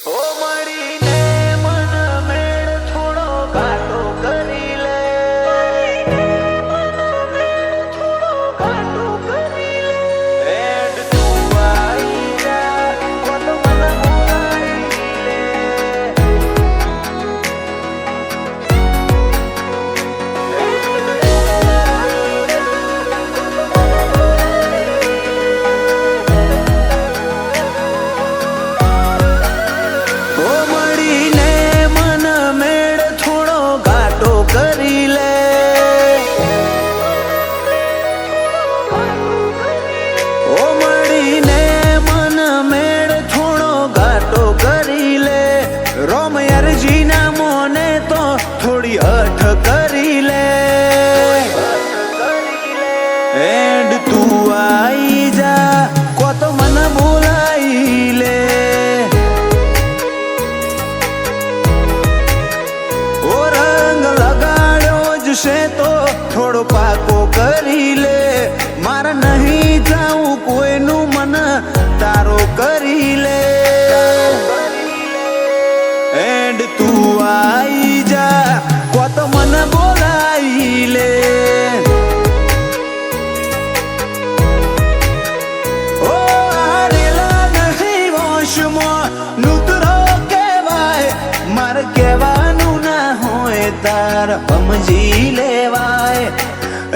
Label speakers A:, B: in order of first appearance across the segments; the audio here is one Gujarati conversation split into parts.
A: ઓ મળીને મન મેળ થોડો ઘાટો કરી લે, ઘાટો કરી લે. એડ તું આવી જા, કોત મને બોલાવી લે. ઓ મળીને મન મેળ થોડો ઘાટો કરી લે. ઓ મળીને મન મેળ થોડો ઘાટો કરી લે. રોમ અરજીના મોને તો થોડી હઠ કરી લે. એન્ડ તું આઈ જા, કોત મને બોલાઈ લે. ઓ રંગ લગાડ્યો જ છે તો થોડો પાકો કરી લે. મારે નહીં જાવું કોઈનું મન તારો કરી લે. એન્ડ તું આઈ જા, કોત મને બોલાઈ લે. ઓ આરેલા નહીં વોશમાં નૂતરો કહેવાય. મારે કહેવાનું ના હોય તાર સમજી લેવાય.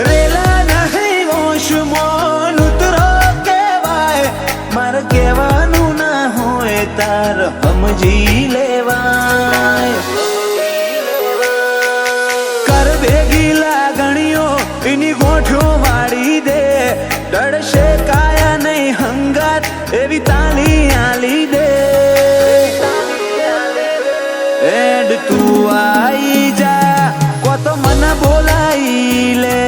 A: રેલા નહીં વોશમાં નૂતરો કહેવાય. મારે કહેવાનું ના હોય તાર સમજી લેવાય. કર ભેગી લાગણીઓ એની ગોઠો વાળી દે. ડળશે કાયા નહીં હંગાત એવી તાલી આલી દે. એડ તું આઈ જા, કોત મને બોલાઈ લે.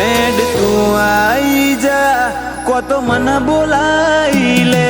A: એડ તું આઈ જા, કોત મને બોલાઈ લે.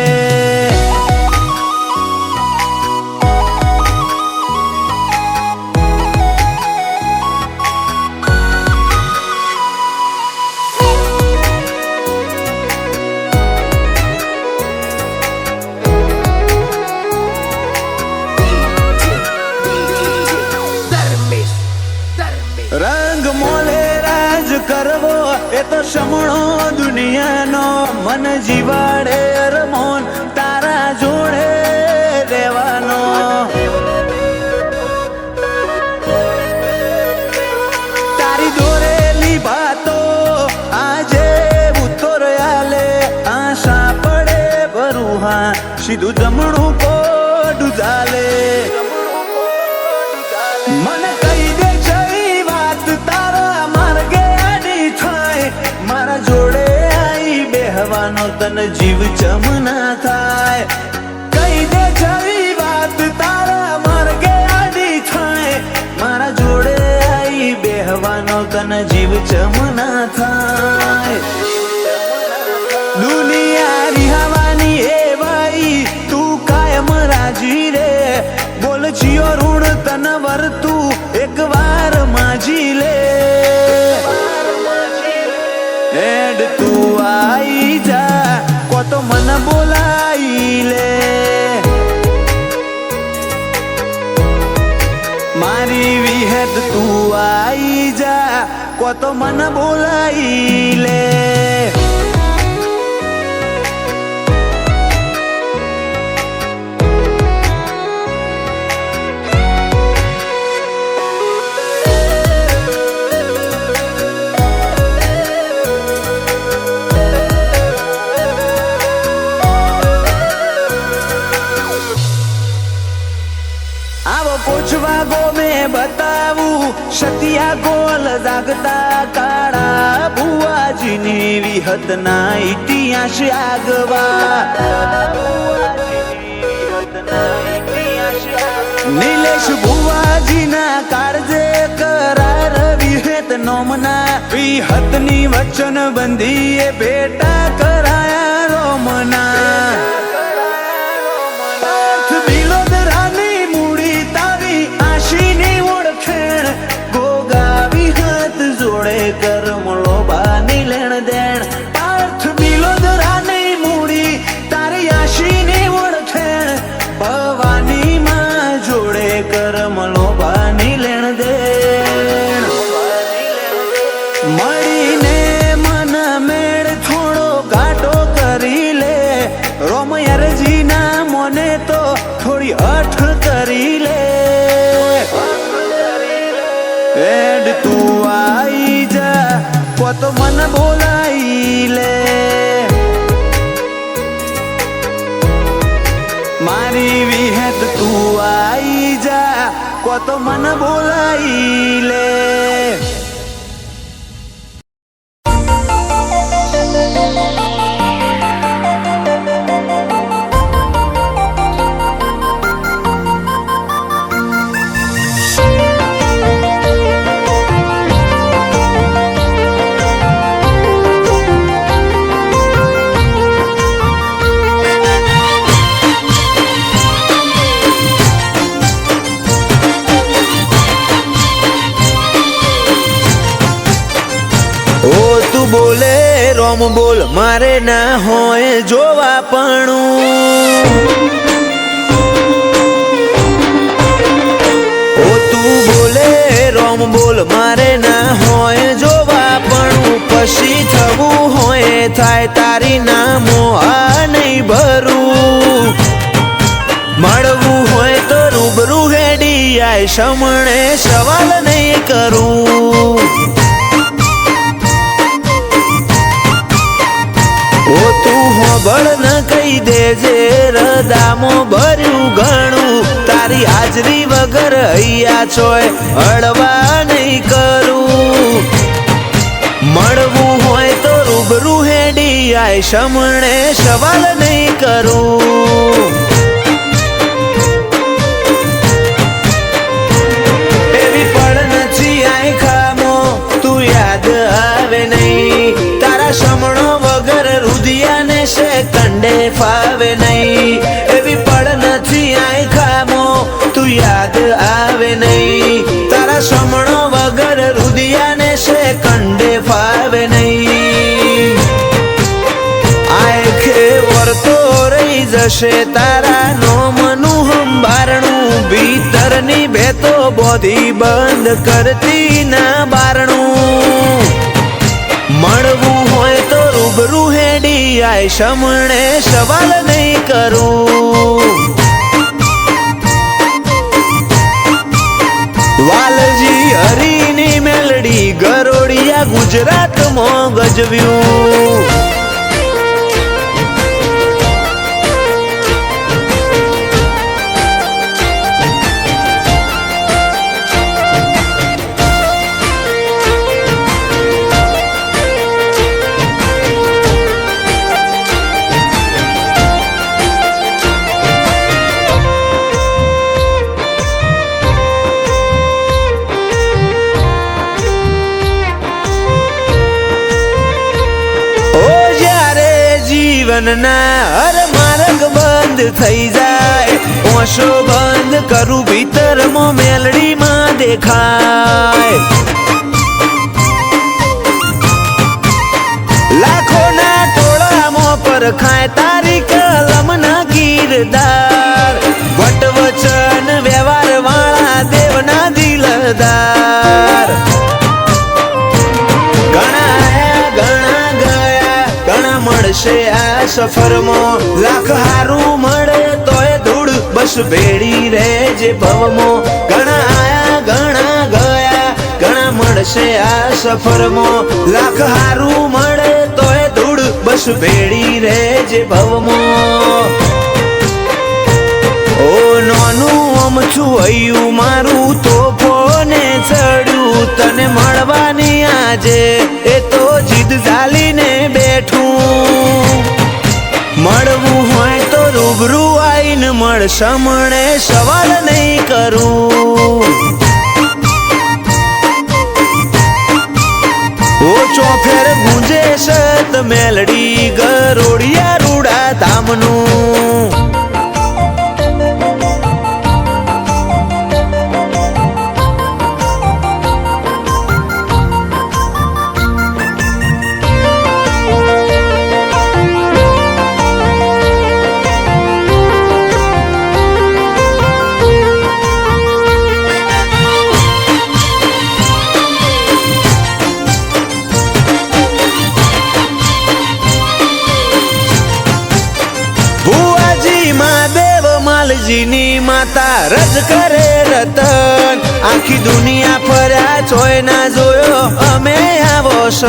A: રંગ મોલે રાજ કરવો એ તો સમણો દુનિયાનો. મન જીવાડે અરમોન તારા જોડે રહેવાનો. તારી દોરેલી વાતો આજે ઉત્તર આલે. આશા પડે બરુહા સીધું જમણું કોડું ચાલે. મને કહી દે જઈ વાત તારા માર્ગે આડી થાય. મારા જોડે આઈ બેહવાનો તને જીવ ચમના થાય. કહી દે જઈ વાત તારા માર્ગે આડી થાય. મારા જોડે આઈ બેહવાનો તને જીવ ચમના થાય. દુનિયા રિહાવાની એ ભાઈ તું કાયમ રાજી રે. બોલ જીઓ ઋણ તન વર્તું એક વાર માજી લે. એડ તું આઈ જા, કોત મને બોલાઈ લે. મારી વિહેત તું આઈ જા, કોત મને બોલાઈ લે. આવો પૂછવા ગો મેં બતાવું સતિયા ગોલ જાગતા કાળા. ભુવાજીની વિહતના ઇતિહાસ આગવા. નીલેશ ભુવાજીના કાળજે કરાર વિહત નોમના. વિહતની વચન બંધીએ ભેટા કરાયા રોમના. જોડે કરમળો બાની લેણ દેણ. પાર્થ બિલોદરાની તો મન બોલાઈ લે. બોલે રોમ બોલ મારે ના હોય જોવા પણ ઓ તું બોલે રોમ બોલ મારે ના હોય જોવા પણ પછી થવું હોય થાય તારી નામો આ નહીં ભરું મળવું હોય તો રૂબરૂ હેડી આય સમણે સવાલ નહીં કરું. ઓ તું હોબળ ન કહી દેજે રદામો ભર્યું ઘણું તારી હાજરી વગર અહીંયા છોય હળવા નહીં કરું મળવું હોય તો રૂબરૂ હેડી આય સમણે સવાલ નહીં કરું. એવી પડ નથી આય ખામો તું યાદ આવે નહીં તારા સમણો રુદિયાને સેકન્ડે ફાવે નહીં એવી પડ નથી આય ખામો તું યાદ આવે નહીં તારા સમણો વગર રુદિયાને સેકન્ડે ફાવે નહીં. આય ખેવર તો રહી જશે તારા નોમનું હંબારણું ભીતરની ભેતો બોધી બંધ કરતી ના બારણું મળવું હોય તો રૂબરૂ હેડી આય સમણે સવાલ નહીં કરું. વાલજી હરીની મેલડી ગરોડિયા ગુજરાતમાં ગજવ્યું. જીવનના હર માર્ગ બંધ થઈ જાય ઓશો બંધ કરું ભીતરમાં મેલડીમાં દેખાય લાખોના ટોળામાં પરખાય તારી કલમના કીરદાર વટવચન વ્યવહાર વાળા દેવના દિલદાર મળશે આ સફરમાં લાખ હારું મળે તોય ધૂળ બસ ભેડી રહેજે ભવમાં ઘણા આયા ઘણા ગયા ઘણા મળશે આ સફરમાં લાખ હારું મળે તોય ધૂળ બસ ભેડી રહેજે ભવમાં. ઓ નોનું અમથું હૈયું મારું તોફોને ચડ્યું તને મળવાની આજે એ તો જીદ ઝાલીને બેઠું મળવું હોય તો રૂબરૂ આઈને મળ સમણે સવાલ નહીં કરું. ઓ ચોફેર ગુંજે સત મેલડી ગરોડિયા રૂડા ધામનું ની માતા રજ કરે રતન આખી દુનિયા ફર્યા ચોય ના જોયો અમે આવો સત.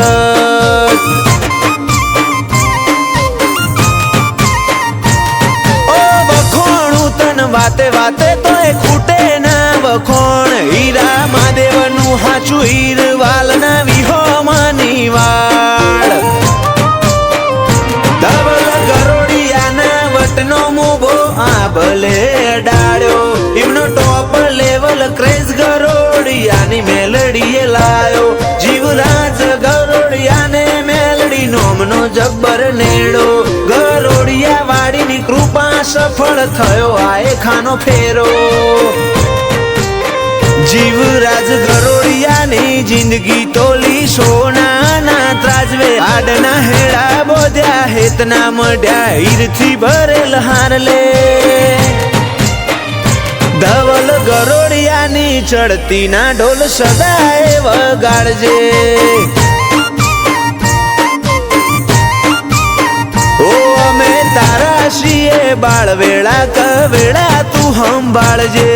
A: ઓ વખોણું તન વાતે વાતે તોય ખૂટે ના વખોણ હાચું હીરવાલના વિહોમાની વાળ ધવલ ગરોડિયાના વટનો મોભો આભલે ડાળ્યો એમનો ટોપ લેવલ ક્રેઝ ગરોડિયાની મેલડીએ લાયો જીવરાજ ગરોડિયાને મેલડી નોમનો જબ્બર નેડો ગરોડિયા વાડીની કૃપા સફળ થયો આએ ખાનો ફેરો જીવરાજ ગરોડિયાની જિંદગી તોલી સોનાના ત્રાજવે આડના હેડા બોધ્યા હેતના મઢ્યા હીરથી ભરેલ હારલે ધવલ ગરોડિયાની ચડતી ના ઢોલ સદાય વગાડજે ઓ અમે તારા છીએ બાળવેળા કવેળા તું સંભાળજે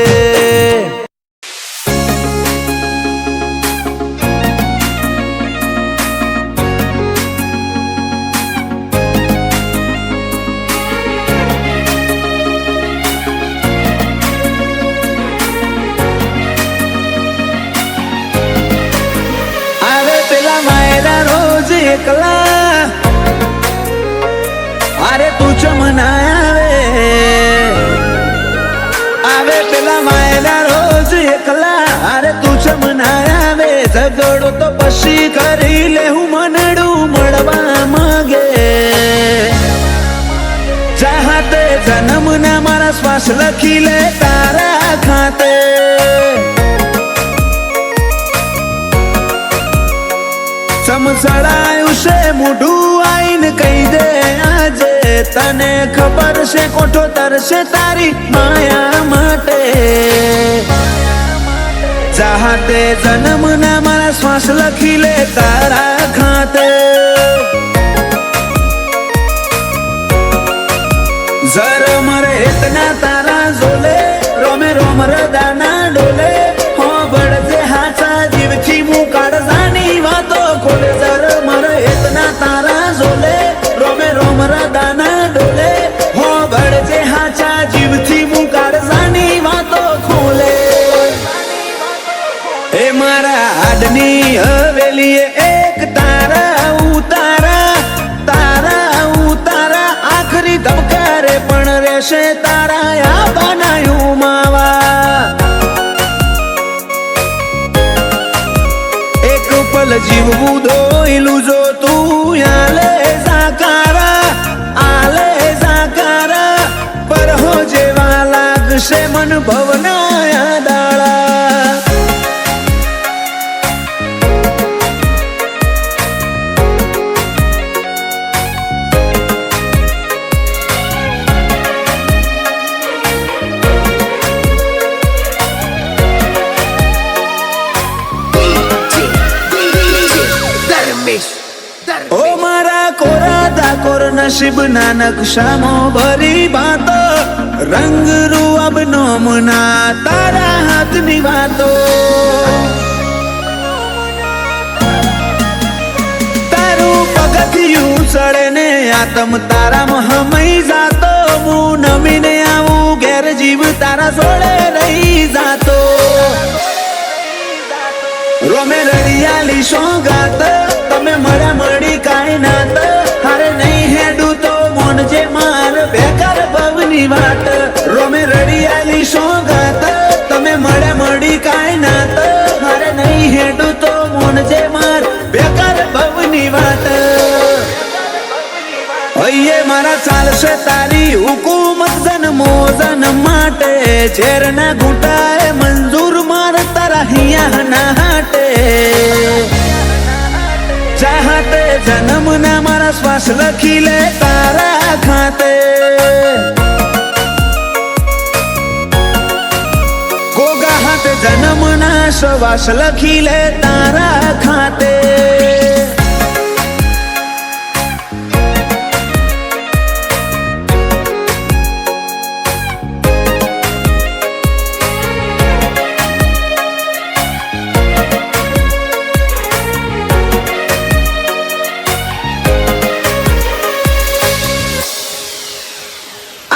A: એકલા અરે તું ચમના આવે પેલા માયલા રોજ એકલા અરે તું ચમના આવે ઝઘડો તો પછી કરી લે હું મનડું મળવા માંગે ચાહતે જન્મના મારા શ્વાસ લખી લે તારા ખાતે સમસળાયું છે મોઢું આઈને કહી દે આજે તને ખબર છે કોઠો તરશે તારી માયા માટે ચાહતે જન્મના મારા શ્વાસ લખી લે તારા ખાતે જર મરે ઇતના તારા ઝોલે રોમે રોમ રદાના ડોલે હો બળજે હાચા જીવથી મું કાઢવાની વાતો ખોલે જર મરે ઇતના તારા ઝોલે રોમે રોમ રદાના ડોલે હો બળજે હાચા જીવથી મું કાઢવાની વાતો ખોલે એ મારા આડની હવેલીએ એક તારા ઉતારા આખરી ધબકારે પણ રહેશે તારા આ બનાયું માવા એક પલ જીવવું દોયલું જો તું આલે જાકારા પર હો જેવા લાગશે મન ભવના દાળા ઓ મારા કોરા ડાકોર નસીબ ના નકશામાં ભરી વાતો રંગ રૂઅબ નોમના તારા હાથની વાતો તારું પગથિયું ચડે ને આતમ તારામાં હમઈ જાતો હું નમીને આવું ઘેર જીવ તારા જોડે રહી જાતો રોમે રડિયાલી સોગાત તમે મળ્યા મળી કાંઈ નાત હારે નહીં હેડું તો મોનજે માર બેકાર ભવની વાત રોમે રડિયાલી સોગાત તમે મળ્યા મળી કાંઈ નાત હારે નહીં હેડું તો મોનજે માર બેકાર ભવની વાત હૈયે મારા ચાલશે તારી હુકુમત જન્મો જન્મ માટે ઝેરના ઘૂંટાએ મંજૂર માર તારા હિયા ના હાટે ચાહતે જન્મના મારા શ્વાસ લખી લે તારા ખાતે ગોગા હાથે જન્મના શ્વાસ લખી લે તારા ખાતે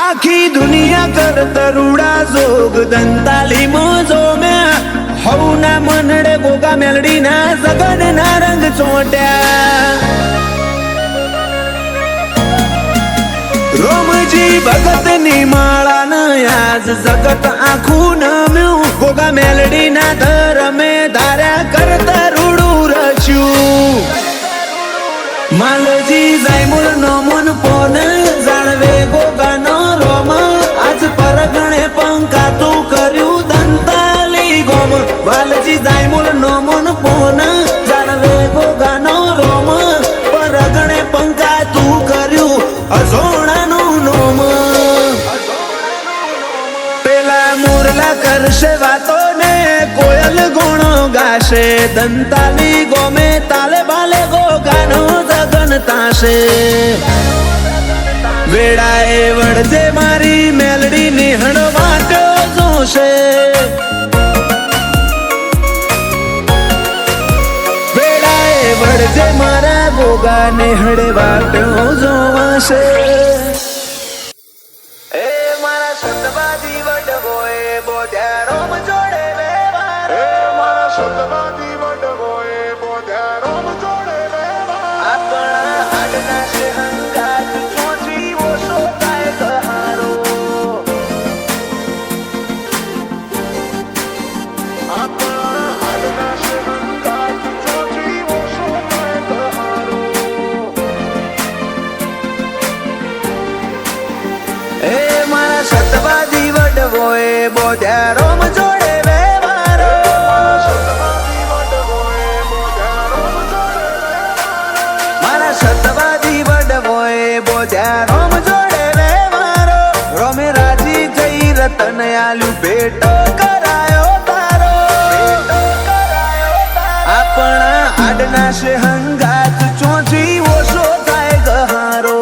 A: આખી દુનિયા કર તરુડા જોગ દંતાલી મોજો મેં હઉના મનડે ગોગા મેલડી ના સગન ના રંગ ચોટ્યા રોમજી ભગત ની માળા ન આજ જગત આખું નમ્યું ગોગા મેલડી ના ધરમે ધાર્યા કરતા રૂડું રચ્યું માલજી જાયમુલ નો મન પોન જાણવે ગોગા નો રોમ આજ પરગણે પંકાતું કર્યું દંતાલી ગોમ વાલજી જાયમુલ નો મન પોન જાણવે ગોગા નો રોમ પરગણે પંકાતું કર્યું અઝોણાનું નોમ પેલા મુરલા કરશે વાતો ને કોયલ ગુણો ગાશે દંતાલી ગોમે તાલે બાલે ગોગાનો જગન તાશે વેળાએ વળજે મારી મેલડી નિહણ વાટો જોશે વેળાએ વળજે મારા ગોગા નિહળે વાટો જોવાશે એ મારા સતવાદી વડવોએ બોધ્યા રોમ જોડે વેવાર
B: એ મારા સતવાદી વડવોએ બોધ્યા રોમ જોડે વેવાર
A: આપણા હાડના છે હંગાત ચોચી ઓછો થાય કહારો
B: આપણા હાડના શિવંગાત ચોચી ઓછો થાય કહારો
A: એ મારા સતવાદી વડવોએ બોધ્યા રોમ જોડે વેવારો
B: સતવાદી વડવોએ બોધ્યા રોમ જોડે વેવાર
A: મારા સતવાદી વડવોએ બોધ્યા રોમ જોડે વેવારો રોમે રાજી થઈ રતન આલ્યું ભેટ કરાયો તારો આપણા હાડના છે હંગાત ચોથી ઓછો થાય ગહારો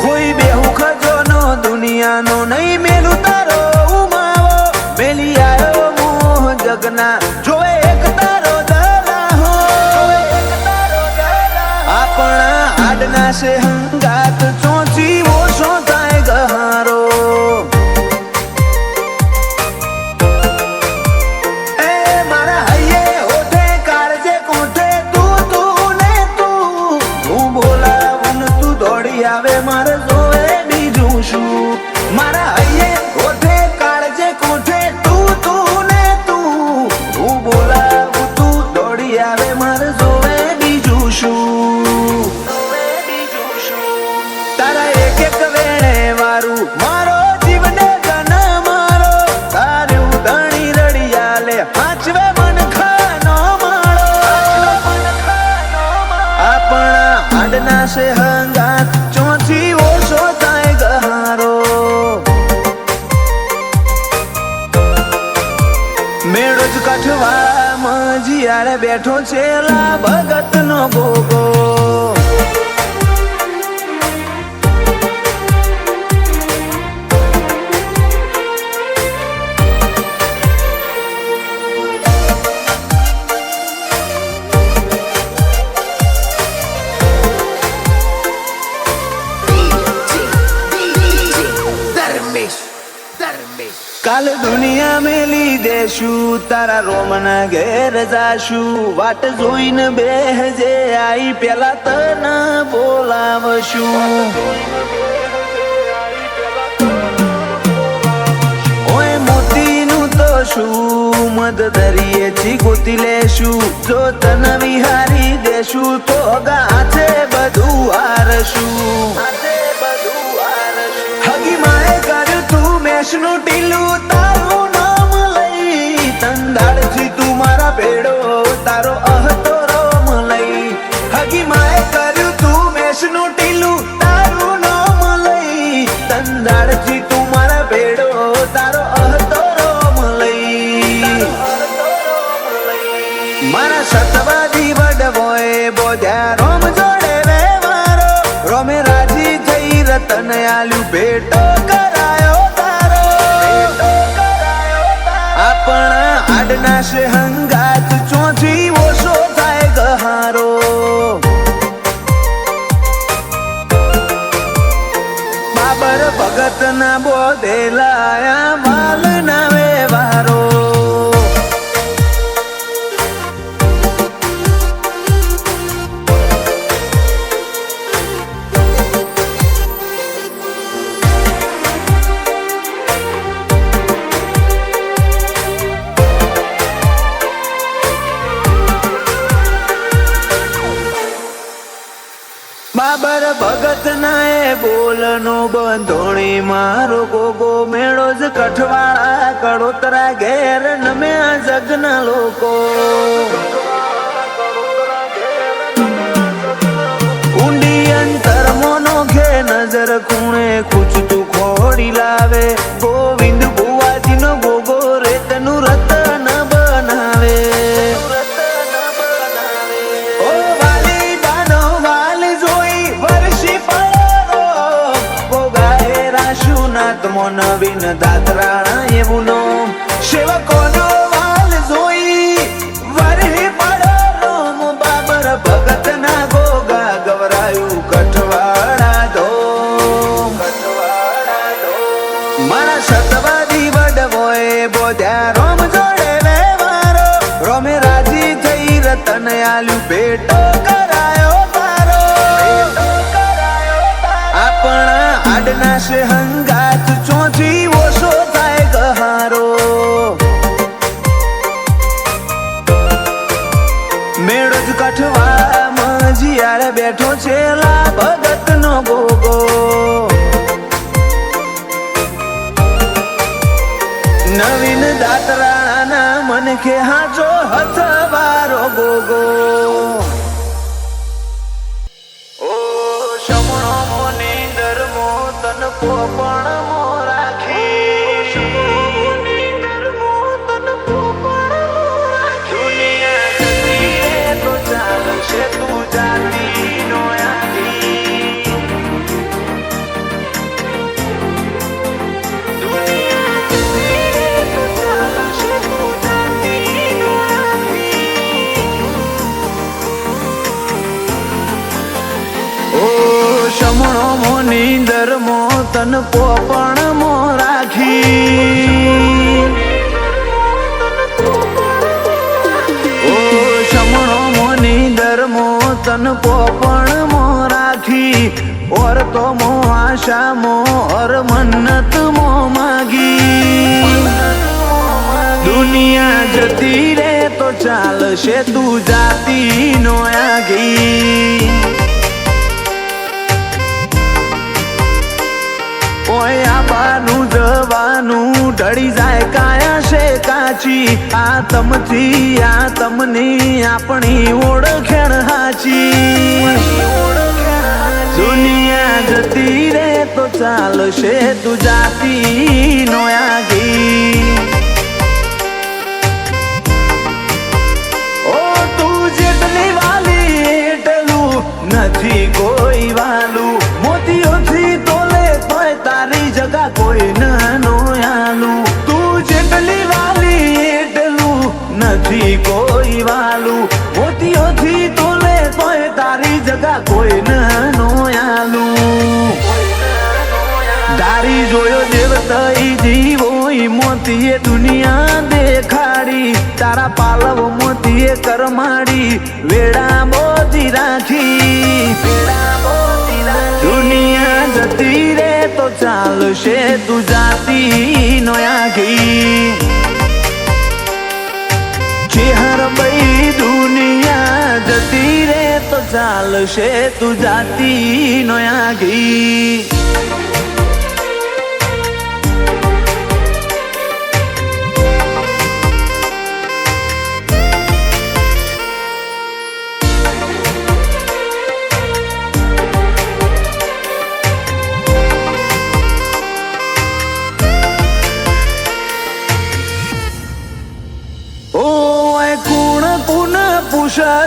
A: કોઈ બેહુ ખજોનો દુનિયાનો નહીં મેલું તારો ઉમાવો મેલી આવ્યો મોહ જગના જોવે એક તારો દલાહો આપણા હાડના છે હંગાત ચોથી ઓછો થાય ગહારો એ મારા હૈયે હોઠે કાળજે કોઠે તું ને તું હું બોલાવું ને તું દોડી આવે મારે જોવે બીજું શું મારા હૈયે હોઠે કાળજે કોઠે તું ને તું હું બોલાવું તું દોડી આવે મારે જોવે બીજું શું તારા એક એક વેણે વારું મારો જીવને ગન મારો તારું ધણી રડિયા લે હાચવે મન ખાનો માળો આપણા હાડના છે હંગાત ચોથી ઓછો થાય ગહારો મેળો જ કઠવાળામાં જીયારે બેઠો છે લા ભગત નો ગોગો કાલ દુનિયા મેલી દેશું તારા રોમના ઘેર જાશું વાટ જોઈને બેહજે આઈ પેલા તને બોલાવશું ઓય મોતીનું તો શું મદ દરિયેથી ગોતી લેશું જો તને વિહારી દેશું તો ગાથે બધું હારશું હગી માએ કર્યું તું મેષનું ટીલું તારું નામ લઈ તંદાળથી તું મારા ભેડો તારો અહતો રોમ લઈ હગી માએ કર્યું તું મેષનું ટીલું તારું નામ લઈ તંદાળથી તું મારા ભેડો તારો અહતો રોમ લઈ મારા સતવાદી વડવોએ બોધ્યા રોમ જોડે વેવારો રોમે રાજી થઈ રતન આલ્યું ભેટો કરાયો તારો આપણા હાડના છે હંગાત ચોથી ઓછો થાય ગહારો બાબર ભગત ના બોધેલા બાબર ભગત ના એ બોલનો બંધોણી મારો ગોગો મેળો જ કઠવાળા કડોતરા ઘેર નમ્યા જગના લોકો ઊંડી અંતર મોનો ઘે નજર ખૂણે ખૂચતું ખોડી લાવે ગોવિંદ ભુવાજી નો ગોગો રેતનું રતન બનાવે નવીન દાતરાણા એવું નો સેવકોનો વાલ જોઈ વરહી પડો રોમ બાબર ભગત ના ગોગા ગવરાયું કઠવાડા દો મારા સતવાદી વડવોએ બોધ્યા રોમ જોડે વ્યવહારો રોમે રાજી થઈ રતન આલ્યું ભેટો કરાયો તારો આપણા આડના છે હંગાત ચોથી ઓછો થાય ગહારો મેળો જ કઠવામાં જીયાળે બેઠો છે લા ભગત નો ગોગો નવીન દાતરાણા મન કે હાચો હથવારો ગોગો પોપણ મો રાખી દુનિયા જતી તો ચાલશે તું જાતી નો શમણો મોની ધર્મો તન પોપણ મો રાખી ઓ શમણો મોની ધર્મો તન પોપણ મો રાખી ઓર તો મો આશા મો ઓર મન્નત મો માગી દુનિયા જતી રે તો ચાલશે તું જાતી નો આગી કોઈ આબાનું જવાનું ઢળી જાય કાયા છે કાચી આ તમની આપણી ઓળખેણ હાચી દુનિયા જતી રે તો ચાલશે તું જાતી નો આગી ઓ તું જેટલી વાલી એટલું નથી કોઈ વાલું મોતીઓથી તારી જગા કોઈ નો આલું તું જેટલી વાલી એટલું નથી કોઈ વાલું મોતીઓથી તોલે તોય તારી જગા કોઈ નો આલું તારી જોયો દેવતઈ જીવો મોતીએ દુનિયા દેખાડી તારા પાલવ મોતીએ કરમાડી વેડા મોતી રાખી દુનિયા જતી રે તો ચાલશે તું જાતી નો આગી ચેહર બઈ દુનિયા જતી રે તો ચાલશે તું જાતી નો આગી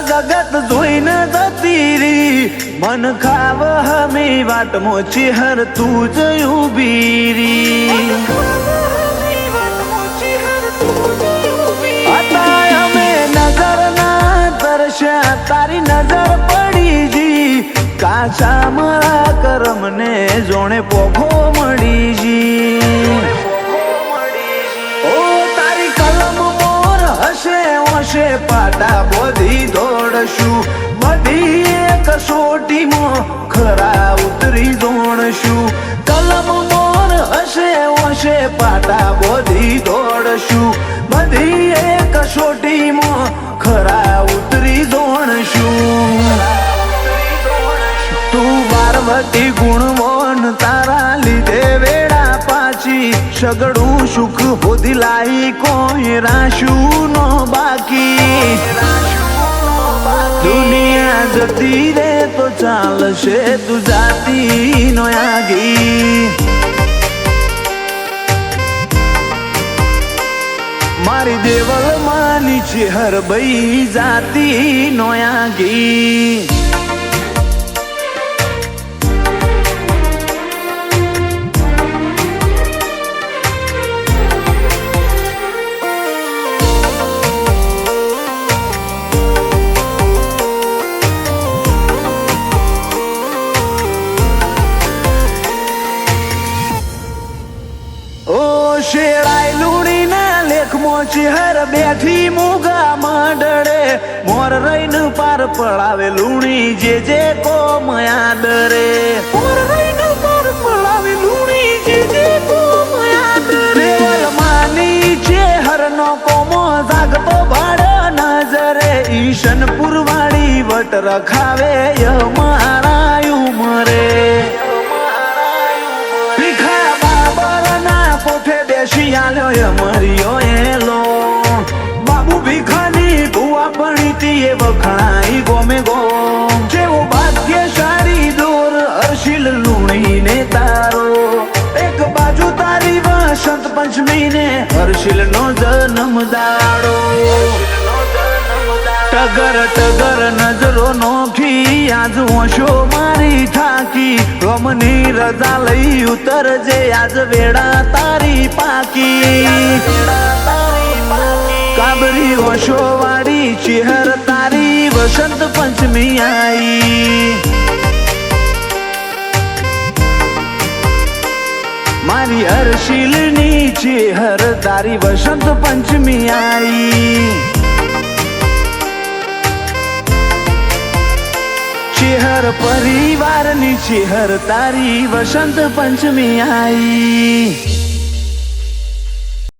A: જગત જોઈને જતી રી મન ખાવ હમી વાત મોચી હર તું જ ઉભી રી હતા અમે નજર ના તરસ્યા તારી નજર પડી જી કાચા મારા કરમને જોણે પોખો મળી જી ઓ તારી કલમ મોર હશે ઓશે પાટા બોધી દોડશું બધી કસોટીમાં ખરા ઉતરી જોણશું કલમ મોર હશે ઓશે પાટા બોધી દોડશું બધી કસોટીમાં ખરા ઉતરી જોણશું તું હતી ગુણવન તારા લીધે વેળા પાછી સગડું સુખ હોધી લાઈ કોઈ રાશું નો બાકી દુનિયા જતી રે તો ચાલશે તું જાતી નો આગી મારી દેવલ માની છે હર બઈ જાતી નો આગી શેરાય લુણી ના લેખમાં ચહેર બેઠી મુગા મંડળે મોર રહીને પાર પડાવે લુણી જે કો મયા ડરે મોર રહીને પાર પડાવે લુણી જે કો મયા ડરે દેવલ માની ચહેર નો કોમો જાગતો ભાડ નજરે ઈશનપુર વાળી વટ રખાવે મારા ઉમરે શિયાળ્યો મરિયો એલો બાબુ ભીખાની ભુવા પણીતી એ વખણાઈ ગોમે ગો જેવો ભાગ્યશાળી દોર હર્ષિલ લુણી ને તારો એક બાજુ તારી વસંત પંચમી ને હર્ષિલ નો જન્મ દાડો ટગર ટગર નજરો નોખી આજ ઓશો મારી થાકી ગમની રજા લઈ ઉતરજે આજ વેળા તારી પાકી કાબરી ઓશો વાળી ચેહર તારી વસંત પંચમી આઈ મારી હર્ષિલની ચેહર તારી વસંત પંચમી આઈ ચેહર પરિવારની ચેહર તારી વસંત પંચમી આઈ